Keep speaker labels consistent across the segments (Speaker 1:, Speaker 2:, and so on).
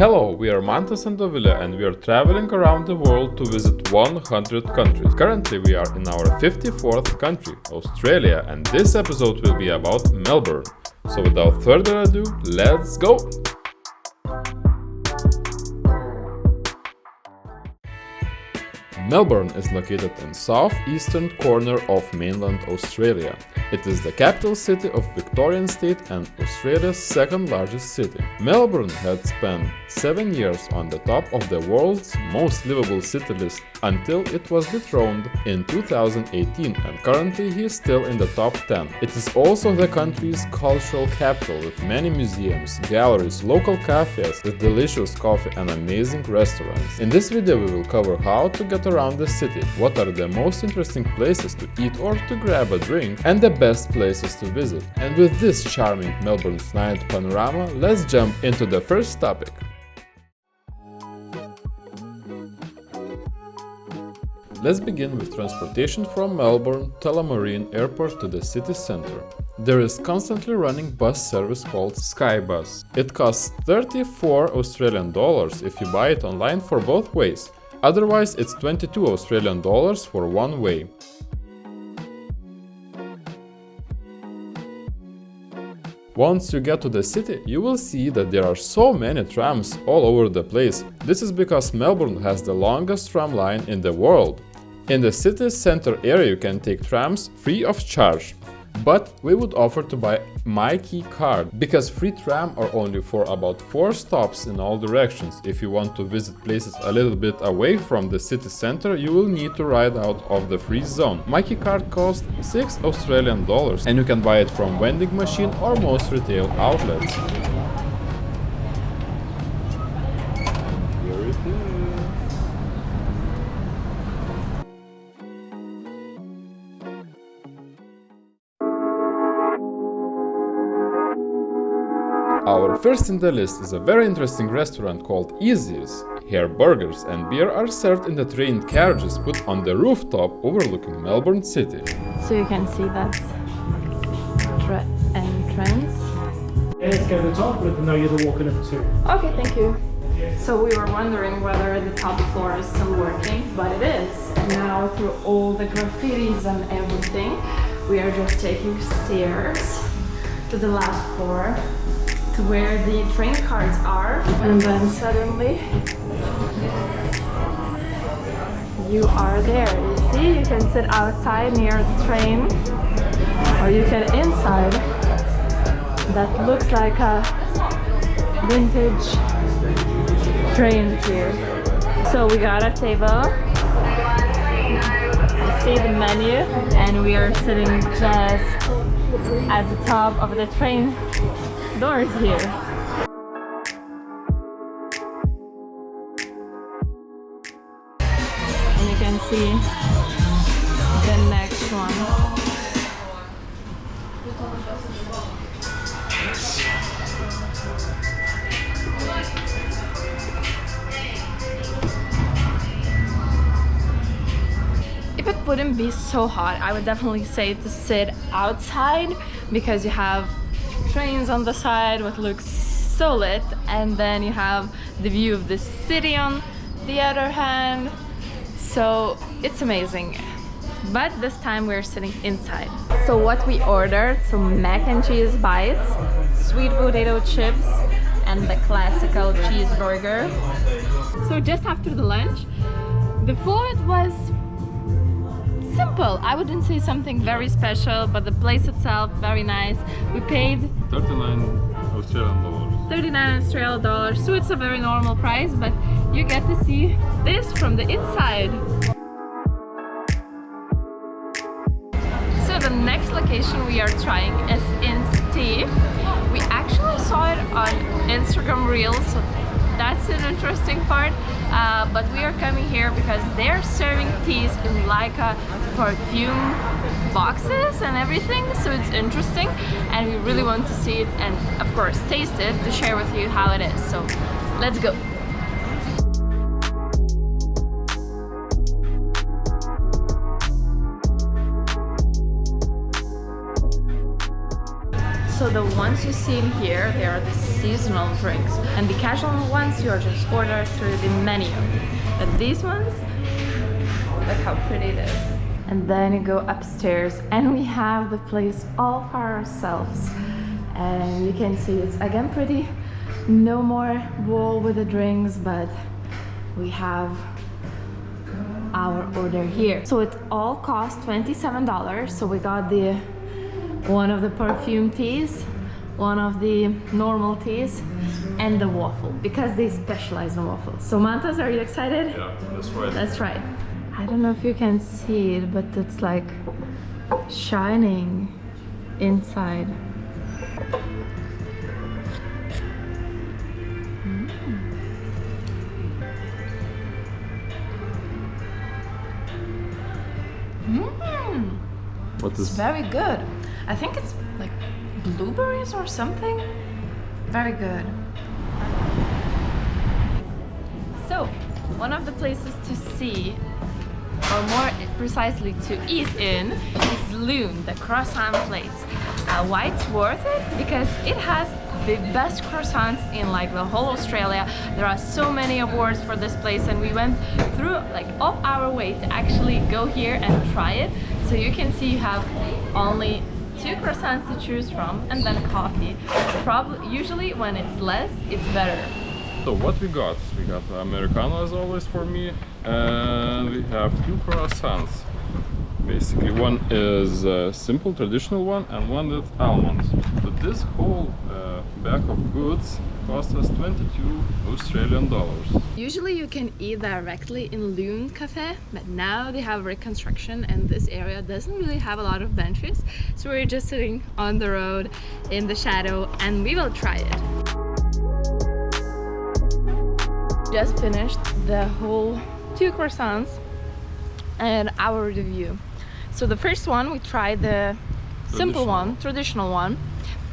Speaker 1: Hello, we are Mantas and Dovile and we are traveling around the world to visit 100 countries. Currently we are in our 54th country, Australia, and this episode will be about Melbourne. So without further ado, let's go! Melbourne is located in southeastern corner of mainland Australia. It is the capital city of Victorian State and Australia's second largest city. Melbourne had spent 7 years on the top of the world's most livable city list until it was dethroned in 2018, and currently he is still in the top 10. It is also the country's cultural capital with many museums, galleries, local cafes with delicious coffee and amazing restaurants. In this video we will cover how to get around the city, what are the most interesting places to eat or to grab a drink, and the best places to visit. And with this charming Melbourne's night panorama, let's jump into the first topic. Let's begin with transportation from Melbourne Tullamarine Airport to the city center. There is constantly running bus service called Skybus. It costs 34 Australian dollars if you buy it online for both ways. Otherwise, it's 22 Australian dollars for one way. Once you get to the city, you will see that there are so many trams all over the place. This is because Melbourne has the longest tram line in the world. In the city center area you can take trams free of charge. But we would offer to buy My Key card, because free tram are only for about 4 stops in all directions. If you want to visit places a little bit away from the city center, you will need to ride out of the free zone. My Key card costs 6 Australian dollars and you can buy it from vending machine or most retail outlets. Here it is. Our first in the list is a very interesting restaurant called Easy's. Here burgers and beer are served in the train carriages put on the rooftop overlooking Melbourne city.
Speaker 2: So you can see that entrance.
Speaker 3: Yeah, let's go to the top, let them know you're the walking of 2.
Speaker 2: Okay, thank you. So we were wondering whether the top floor is still working, but it is. And now through all the graffitis and everything, we are just taking stairs to the last floor, to where the train cards are, and then suddenly you are there. You see, you can sit outside near the train, or you can inside. That looks like a vintage train here. So we got a table, see the menu, and we are sitting just at the top of the train doors here. And you can see the next one. If it wouldn't be so hot, I would definitely say to sit outside, because you have trains on the side what looks so lit, and then you have the view of the city on the other hand, so it's amazing. But this time we're sitting inside. So what we ordered, some mac and cheese bites, sweet potato chips, and the classical cheeseburger. So just after the lunch, the food was simple. I wouldn't say something very special, but the place itself very nice. We paid
Speaker 1: 39 Australian dollars.
Speaker 2: 39 Australian dollars, so it's a very normal price, but you get to see this from the inside. So the next location we are trying is in Steve. We actually saw it on Instagram Reels, so that's an interesting part. But we are coming here because they're serving teas in like a perfume boxes and everything, so it's interesting and we really want to see it and of course taste it to share with you how it is. So let's go. So the ones you see in here, they are the seasonal drinks, and the casual ones you just order through the menu. But these ones, look how pretty it is. And then you go upstairs and we have the place all for ourselves. And you can see it's again pretty. No more bowl with the drinks, but we have our order here. So it all cost $27. So we got the one of the perfume teas, one of the normal teas, and the waffle, because they specialize in waffles. So Mantas, are you excited?
Speaker 1: Yeah, that's right.
Speaker 2: That's right. I don't know if you can see it, but it's like shining inside.
Speaker 1: What
Speaker 2: It's
Speaker 1: is
Speaker 2: very good. I think it's like blueberries or something. Very good. So, one of the places to see, or more precisely to eat in, is Loon, the croissant place. Why it's worth it? Because it has the best croissants in like the whole Australia. There are so many awards for this place, and we went through like off our way to actually go here and try it. So you can see you have only 2 croissants to choose from, and then coffee. Probably usually when it's less, it's better.
Speaker 1: So what we got? We got Americano as always for me, and we have 2 croissants. Basically, one is a simple traditional one and one with almonds. But this whole bag of goods cost us 22 Australian dollars.
Speaker 2: Usually you can eat directly in Loon Cafe, but now they have reconstruction and this area doesn't really have a lot of benches. So we're just sitting on the road in the shadow and we will try it. Just finished the whole 2 croissants and our review. So the first one we tried the simple one, traditional one,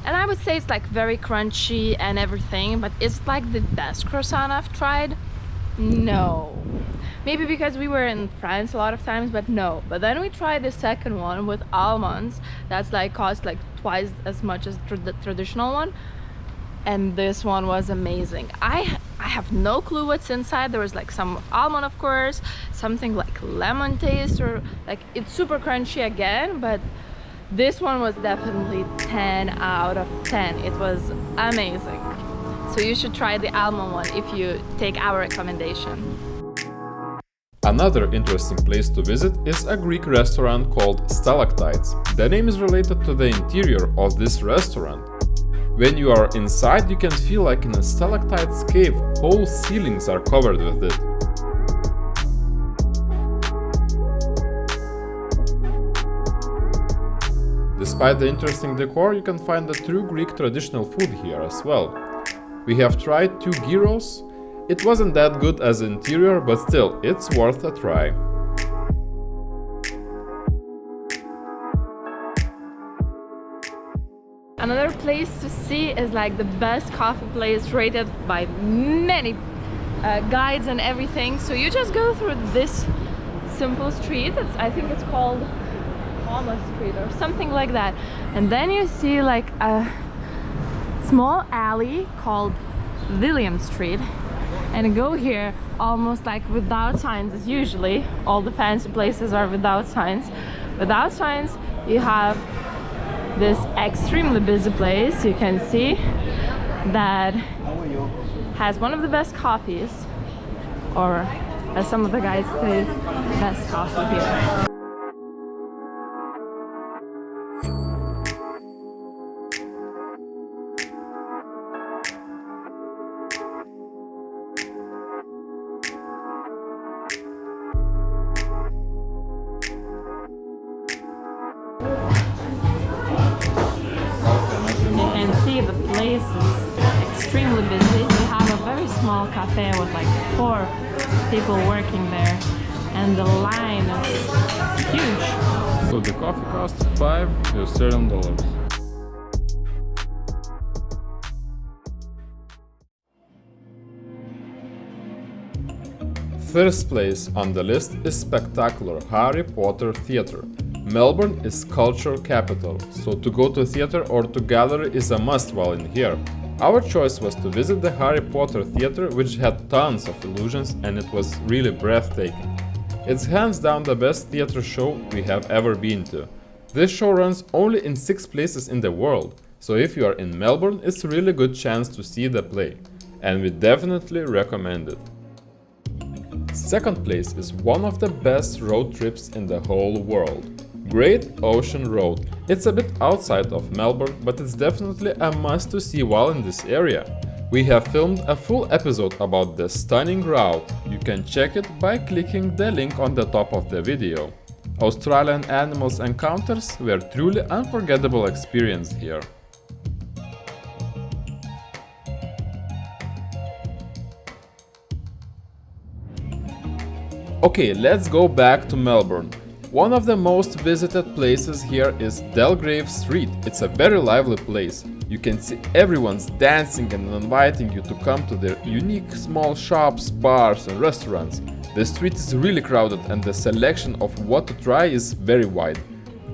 Speaker 2: and I would say it's like very crunchy and everything, but it's like the best croissant I've tried. No, maybe because we were in France a lot of times, but no. But then we tried the second one with almonds. That's like cost like twice as much as the traditional one, and this one was amazing. I have no clue what's inside. There was like some almond, of course, something like lemon taste, or like it's super crunchy again, but this one was definitely 10 out of 10. It was amazing. So you should try the almond one if you take our recommendation.
Speaker 1: Another interesting place to visit is a Greek restaurant called Stalactites. The name is related to the interior of this restaurant. When you are inside, you can feel like in a stalactites cave. Whole ceilings are covered with it. Despite the interesting decor, you can find the true Greek traditional food here as well. We have tried 2 gyros. It wasn't that good as interior, but still, it's worth a try.
Speaker 2: Another place to see is like the best coffee place rated by many guides and everything. So you just go through this simple street. I think it's called Thomas Street or something like that. And then you see like a small alley called William Street. And go here almost like without signs as usually. All the fancy places are without signs. Without signs, you have this extremely busy place. You can see that has one of the best coffees, or as some of the guys say, best coffee here. The place is extremely busy. We have a very small cafe with like 4 people working there, and the line is huge.
Speaker 1: So the coffee costs 5 Australian dollars. First place on the list is spectacular Harry Potter Theatre. Melbourne is culture capital, so to go to theatre or to gallery is a must while in here. Our choice was to visit the Harry Potter theater, which had tons of illusions and it was really breathtaking. It's hands down the best theater show we have ever been to. This show runs only in 6 places in the world, so if you are in Melbourne, it's a really good chance to see the play, and we definitely recommend it. Second place is one of the best road trips in the whole world. Great Ocean Road. It's a bit outside of Melbourne, but it's definitely a must to see while in this area. We have filmed a full episode about the stunning route. You can check it by clicking the link on the top of the video. Australian animals encounters were truly unforgettable experience here. Okay, let's go back to Melbourne. One of the most visited places here is Delgrave Street. It's a very lively place. You can see everyone's dancing and inviting you to come to their unique small shops, bars and restaurants. The street is really crowded and the selection of what to try is very wide.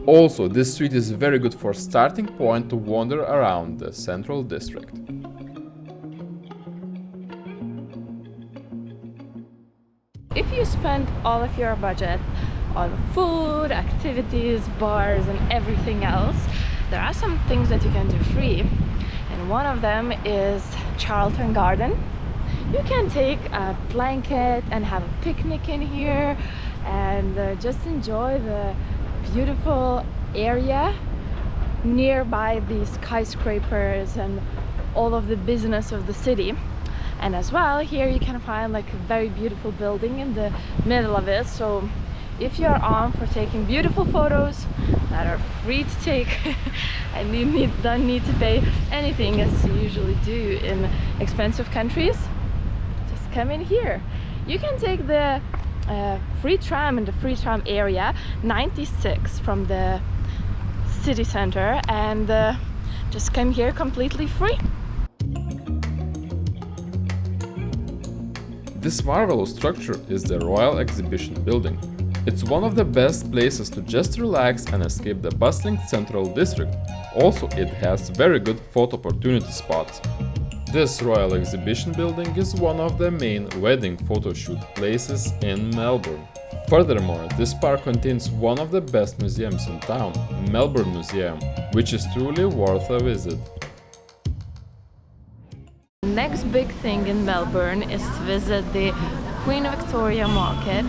Speaker 1: Also, this street is very good for starting point to wander around the Central District.
Speaker 2: If you spend all of your budget on food, activities, bars and everything else, there are some things that you can do free, and one of them is Charlton Garden. You can take a blanket and have a picnic in here and just enjoy the beautiful area nearby these skyscrapers and all of the business of the city. And as well, here you can find like a very beautiful building in the middle of it. So if you're on for taking beautiful photos that are free to take and you don't need to pay anything as you usually do in expensive countries, just come in here. You can take the free tram in the free tram area 96 from the city center and just come here completely free.
Speaker 1: This marvelous structure is the Royal Exhibition Building. It's one of the best places to just relax and escape the bustling Central District. Also, it has very good photo opportunity spots. This Royal Exhibition Building is one of the main wedding photoshoot places in Melbourne. Furthermore, this park contains one of the best museums in town, Melbourne Museum, which is truly worth a visit.
Speaker 2: Next big thing in Melbourne is to visit the Queen Victoria Market.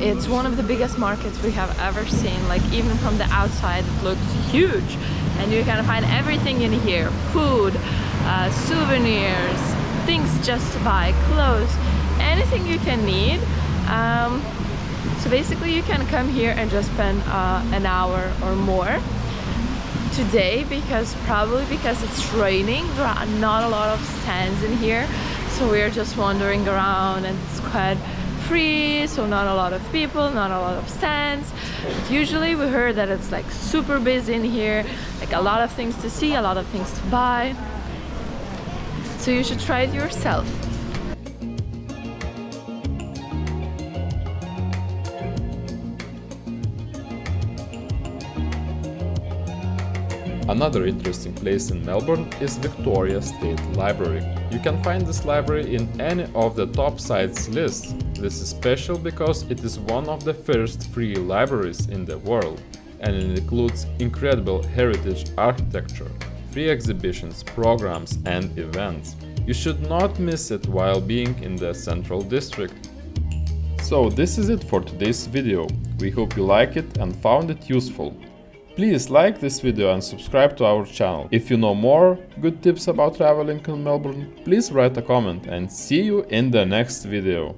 Speaker 2: It's one of the biggest markets we have ever seen, like even from the outside it looks huge, and you can find everything in here: food, souvenirs, things just to buy, clothes, anything you can need. So basically you can come here and just spend an hour or more. Today, probably because it's raining, there are not a lot of stands in here, so we're just wandering around and it's quite free, so not a lot of people, not a lot of stands. But usually we heard that it's like super busy in here, like a lot of things to see, a lot of things to buy, so you should try it yourself.
Speaker 1: Another interesting place in Melbourne is Victoria State Library. You can find this library in any of the top sites lists. This is special because it is one of the first free libraries in the world, and it includes incredible heritage architecture, free exhibitions, programs and events. You should not miss it while being in the Central District. So this is it for today's video. We hope you like it and found it useful. Please like this video and subscribe to our channel. If you know more good tips about traveling in Melbourne, please write a comment and see you in the next video.